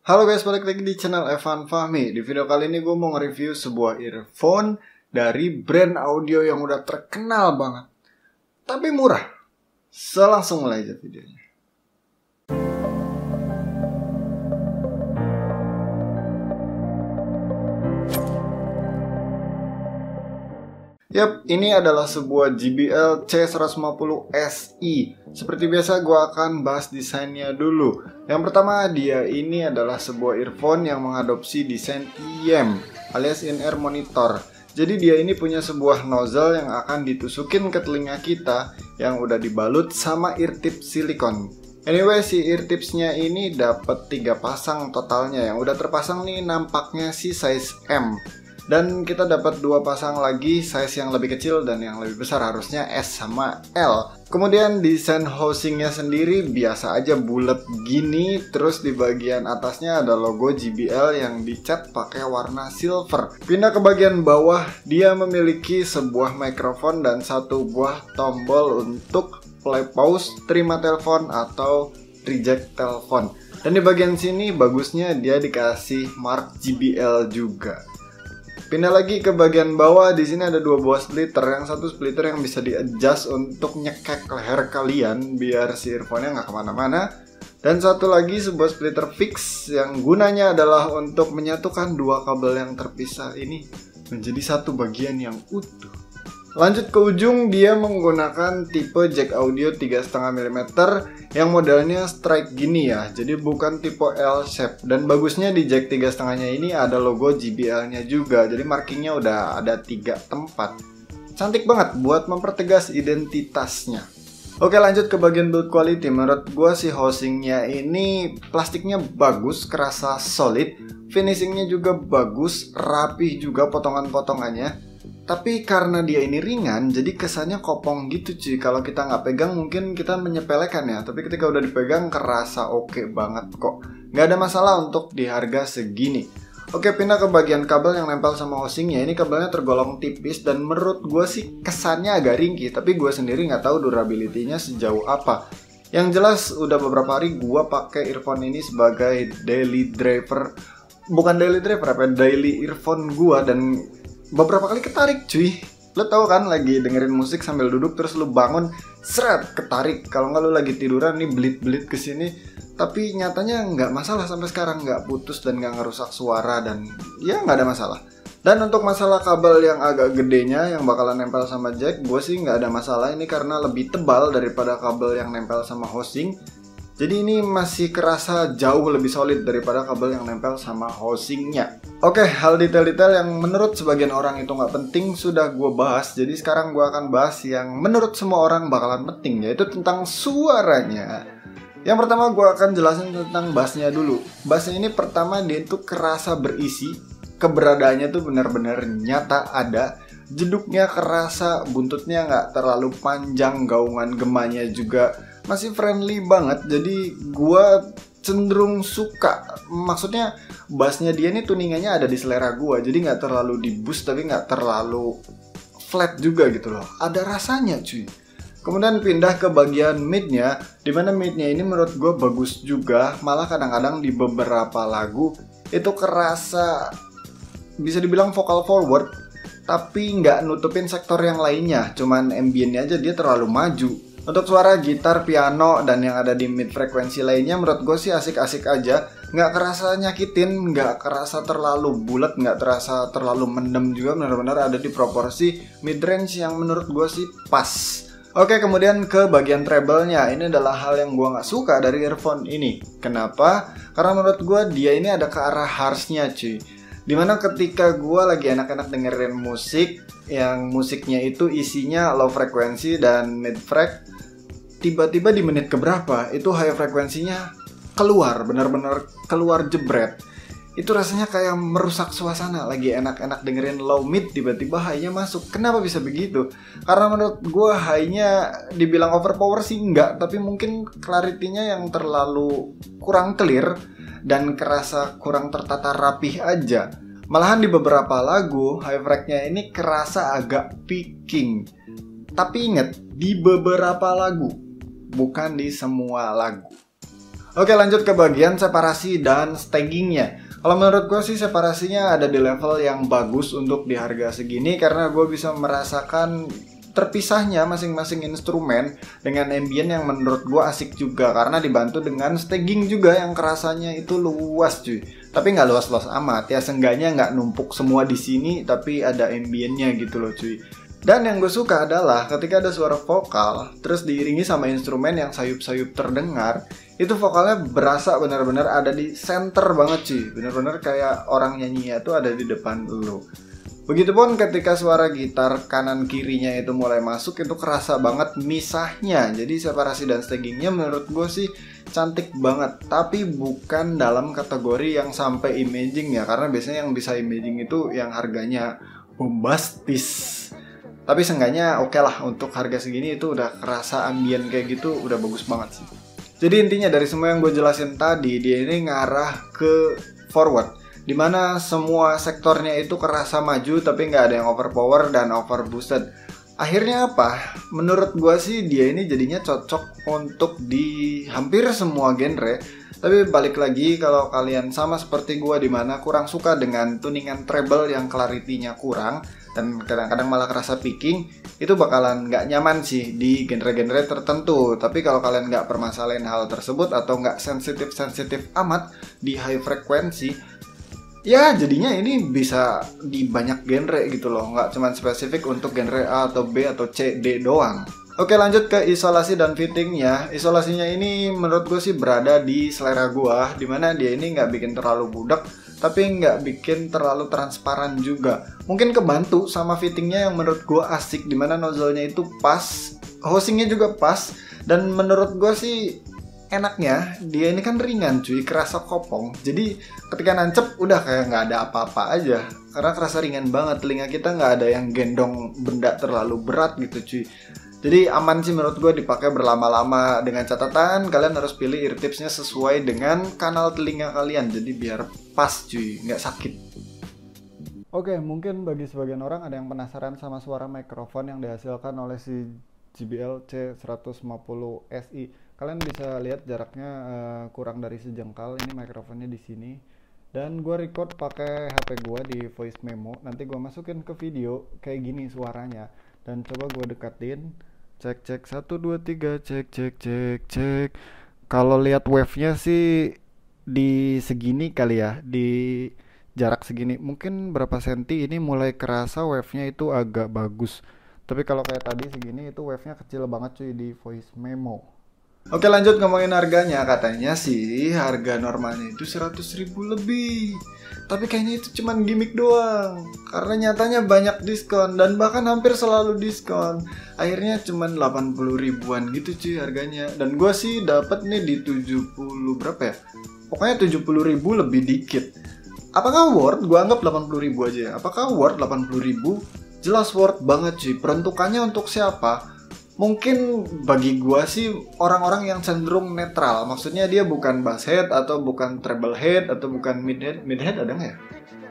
Halo guys, balik lagi di channel Evan Fahmi. Di video kali ini gue mau nge-review sebuah earphone dari brand audio yang udah terkenal banget, tapi murah. Langsung mulai aja videonya. Yap, ini adalah sebuah JBL C150 SI. Seperti biasa gue akan bahas desainnya dulu. Yang pertama, dia ini adalah sebuah earphone yang mengadopsi desain IM alias in-ear monitor. Jadi dia ini punya sebuah nozzle yang akan ditusukin ke telinga kita yang udah dibalut sama ear tip silikon. Anyway, si ear tipsnya ini dapat 3 pasang totalnya. Yang udah terpasang nih nampaknya si size M. Dan kita dapat 2 pasang lagi size yang lebih kecil dan yang lebih besar, harusnya S sama L. Kemudian desain housingnya sendiri biasa aja bulat gini. Terus di bagian atasnya ada logo JBL yang dicat pakai warna silver. Pindah ke bagian bawah, dia memiliki sebuah mikrofon dan satu buah tombol untuk play pause, terima telepon atau reject telepon. Dan di bagian sini bagusnya dia dikasih mark JBL juga. Pindah lagi ke bagian bawah, di sini ada 2 buah splitter. Yang satu splitter yang bisa di-adjust untuk nyekek leher kalian biar si earphone-nya nggak kemana-mana. Dan satu lagi sebuah splitter fix yang gunanya adalah untuk menyatukan 2 kabel yang terpisah ini menjadi satu bagian yang utuh. Lanjut ke ujung, dia menggunakan tipe jack audio 3,5 mm yang modelnya strike gini ya, jadi bukan tipe L shape. Dan bagusnya di jack 3,5-nya ini ada logo JBL-nya juga, jadi markingnya udah ada 3 tempat. Cantik banget buat mempertegas identitasnya. Oke, lanjut ke bagian build quality. Menurut gue si housingnya ini plastiknya bagus, kerasa solid, finishingnya juga bagus, rapih juga potongan-potongannya. Tapi karena dia ini ringan, jadi kesannya kopong gitu cuy. Kalau kita nggak pegang mungkin kita menyepelekan ya. Tapi ketika udah dipegang kerasa oke banget kok. Nggak ada masalah untuk di harga segini. Oke, pindah ke bagian kabel yang nempel sama housingnya. Ini kabelnya tergolong tipis dan menurut gue sih kesannya agak ringkih. Tapi gue sendiri nggak tahu durability-nya sejauh apa. Yang jelas udah beberapa hari gue pakai earphone ini sebagai daily driver. Bukan daily driver, daily earphone gue. Dan beberapa kali ketarik cuy. Lo tau kan lagi dengerin musik sambil duduk terus lo bangun seret ketarik. Kalau nggak lo lagi tiduran nih belit-belit kesini. Tapi nyatanya nggak masalah sampai sekarang, nggak putus dan nggak ngerusak suara dan ya nggak ada masalah. Dan untuk masalah kabel yang agak gedenya yang bakalan nempel sama jack, gue sih nggak ada masalah. Ini karena lebih tebal daripada kabel yang nempel sama housing. Jadi ini masih kerasa jauh lebih solid daripada kabel yang nempel sama housingnya. Oke, hal detail-detail yang menurut sebagian orang itu nggak penting sudah gue bahas. Jadi sekarang gue akan bahas yang menurut semua orang bakalan penting, yaitu tentang suaranya. Yang pertama gue akan jelasin tentang bassnya dulu. Bassnya ini pertama dia itu kerasa berisi. Keberadaannya tuh benar-benar nyata ada. Jeduknya kerasa, buntutnya nggak terlalu panjang, gaungan gemanya juga masih friendly banget. Jadi gue cenderung suka. Maksudnya bassnya dia ini tuningannya ada di selera gue. Jadi nggak terlalu di boost tapi nggak terlalu flat juga gitu loh. Ada rasanya cuy. Kemudian pindah ke bagian midnya, dimana midnya ini menurut gue bagus juga. Malah kadang-kadang di beberapa lagu itu kerasa bisa dibilang vocal forward, tapi nggak nutupin sektor yang lainnya. Cuman ambientnya aja dia terlalu maju. Untuk suara gitar, piano, dan yang ada di mid frekuensi lainnya menurut gue sih asik-asik aja. Nggak kerasa nyakitin, nggak kerasa terlalu bulat, nggak terasa terlalu mendem juga. Benar-benar ada di proporsi mid range yang menurut gue sih pas. Oke, kemudian ke bagian treble-nya. Ini adalah hal yang gue nggak suka dari earphone ini. Kenapa? Karena menurut gue dia ini ada ke arah harsh-nya cuy. Dimana ketika gue lagi enak-enak dengerin musik, yang musiknya itu isinya low frekuensi dan mid frek, tiba-tiba di menit keberapa itu high frekuensinya keluar, benar-benar keluar jebret. Itu rasanya kayak merusak suasana. Lagi enak-enak dengerin low mid, tiba-tiba high-nya masuk. Kenapa bisa begitu? Karena menurut gue high-nya dibilang overpower sih enggak, tapi mungkin clarity-nya yang terlalu kurang clear dan kerasa kurang tertata rapih aja. Malahan di beberapa lagu high frek-nya ini kerasa agak picking. Tapi inget, di beberapa lagu, bukan di semua lagu. Oke, lanjut ke bagian separasi dan stagingnya. Kalau menurut gue sih separasinya ada di level yang bagus untuk di harga segini, karena gue bisa merasakan terpisahnya masing-masing instrumen dengan ambient yang menurut gue asik juga, karena dibantu dengan staging juga yang kerasanya itu luas cuy. Tapi nggak luas-luas amat ya, seenggaknya nggak numpuk semua di sini, tapi ada ambientnya gitu loh cuy. Dan yang gue suka adalah ketika ada suara vokal terus diiringi sama instrumen yang sayup-sayup terdengar, itu vokalnya berasa benar-benar ada di center banget cuy. Benar-benar kayak orang nyanyinya tuh ada di depan lu. Begitupun ketika suara gitar kanan kirinya itu mulai masuk, itu kerasa banget misahnya. Jadi separasi dan stagingnya menurut gue sih cantik banget. Tapi bukan dalam kategori yang sampai imaging ya, karena biasanya yang bisa imaging itu yang harganya bombastis. Tapi seenggaknya oke lah, untuk harga segini itu udah kerasa ambien kayak gitu, udah bagus banget sih. Jadi intinya dari semua yang gue jelasin tadi, dia ini ngarah ke forward, dimana semua sektornya itu kerasa maju tapi nggak ada yang overpower dan overboosted. Akhirnya apa? Menurut gue sih dia ini jadinya cocok untuk di hampir semua genre. Tapi balik lagi, kalau kalian sama seperti gue dimana kurang suka dengan tuningan treble yang clarity-nya kurang dan kadang-kadang malah kerasa picking, itu bakalan nggak nyaman sih di genre-genre tertentu. Tapi kalau kalian nggak permasalahin hal tersebut atau nggak sensitif amat di high frekuensi, ya jadinya ini bisa di banyak genre gitu loh, nggak cuma spesifik untuk genre A atau B atau C, D doang. Oke, lanjut ke isolasi dan fittingnya. Isolasinya ini menurut gue sih berada di selera gue, dimana dia ini nggak bikin terlalu budak, tapi nggak bikin terlalu transparan juga. Mungkin kebantu sama fittingnya yang menurut gue asik, dimana nozzle-nya itu pas, housingnya juga pas, dan menurut gue sih enaknya dia ini kan ringan cuy, kerasa kopong. Jadi ketika nancep udah kayak nggak ada apa-apa aja, karena kerasa ringan banget. Telinga kita nggak ada yang gendong benda terlalu berat gitu cuy. Jadi aman sih menurut gue dipakai berlama-lama, dengan catatan kalian harus pilih ear tipsnya sesuai dengan kanal telinga kalian, jadi biar pas cuy, nggak sakit. Oke, mungkin bagi sebagian orang ada yang penasaran sama suara mikrofon yang dihasilkan oleh si JBL C150 SI. Kalian bisa lihat jaraknya kurang dari sejengkal, ini mikrofonnya di sini. Dan gue record pakai HP gue di voice memo, nanti gue masukin ke video kayak gini suaranya. Dan coba gue dekatin, cek 1 2 3, cek. Kalau lihat wave-nya sih di segini kali ya, di jarak segini. Mungkin berapa senti ini mulai kerasa wave-nya itu agak bagus. Tapi kalau kayak tadi segini itu wave-nya kecil banget cuy di voice memo. Oke, lanjut ngomongin harganya. Katanya sih harga normalnya itu 100.000 lebih. Tapi kayaknya itu cuman gimmick doang, karena nyatanya banyak diskon dan bahkan hampir selalu diskon. Akhirnya cuman 80 ribuan gitu cuy harganya. Dan gue sih dapat nih di 70 berapa ya? Pokoknya 70 ribu lebih dikit. Apakah worth? Gue anggap 80 ribu aja ya. Apakah worth 80 ribu? Jelas worth banget cuy. Peruntukannya untuk siapa? Mungkin bagi gua sih orang-orang yang cenderung netral. Maksudnya dia bukan bass head atau bukan treble head atau bukan mid head ada nggak ya?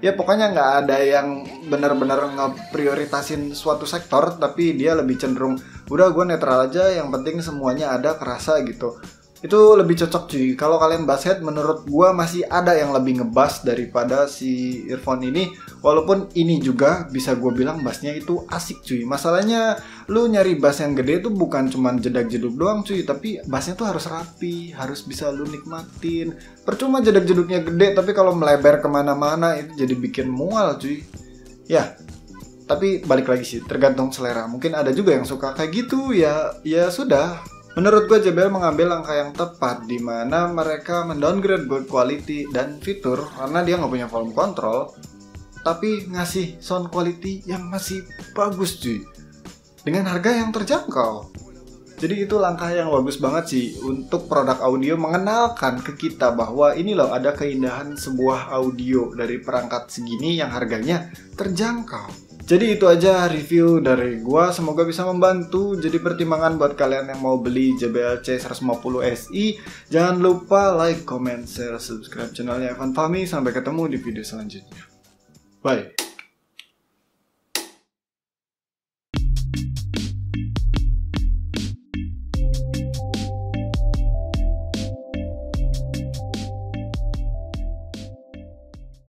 Ya pokoknya nggak ada yang benar-benar ngeprioritasin suatu sektor, tapi dia lebih cenderung udah gua netral aja, yang penting semuanya ada kerasa gitu. Itu lebih cocok cuy. Kalau kalian bass head, menurut gua masih ada yang lebih ngebass daripada si earphone ini. Walaupun ini juga bisa gue bilang bassnya itu asik cuy. Masalahnya lu nyari bass yang gede tuh bukan cuman jedak-jeduk doang cuy, tapi bassnya tuh harus rapi, harus bisa lu nikmatin. Percuma jedak-jeduknya gede, tapi kalau melebar kemana-mana itu jadi bikin mual cuy. Ya, tapi balik lagi sih, tergantung selera. Mungkin ada juga yang suka kayak gitu, ya sudah. Menurut gue JBL mengambil langkah yang tepat, di mana mereka mendowngrade build quality dan fitur karena dia nggak punya volume control, tapi ngasih sound quality yang masih bagus cuy, dengan harga yang terjangkau. Jadi itu langkah yang bagus banget sih untuk produk audio, mengenalkan ke kita bahwa ini loh ada keindahan sebuah audio dari perangkat segini yang harganya terjangkau. Jadi itu aja review dari gua, semoga bisa membantu jadi pertimbangan buat kalian yang mau beli JBL C150 SI. Jangan lupa like, comment, share, subscribe channelnya Evan Fahmi. Sampai ketemu di video selanjutnya. Bye.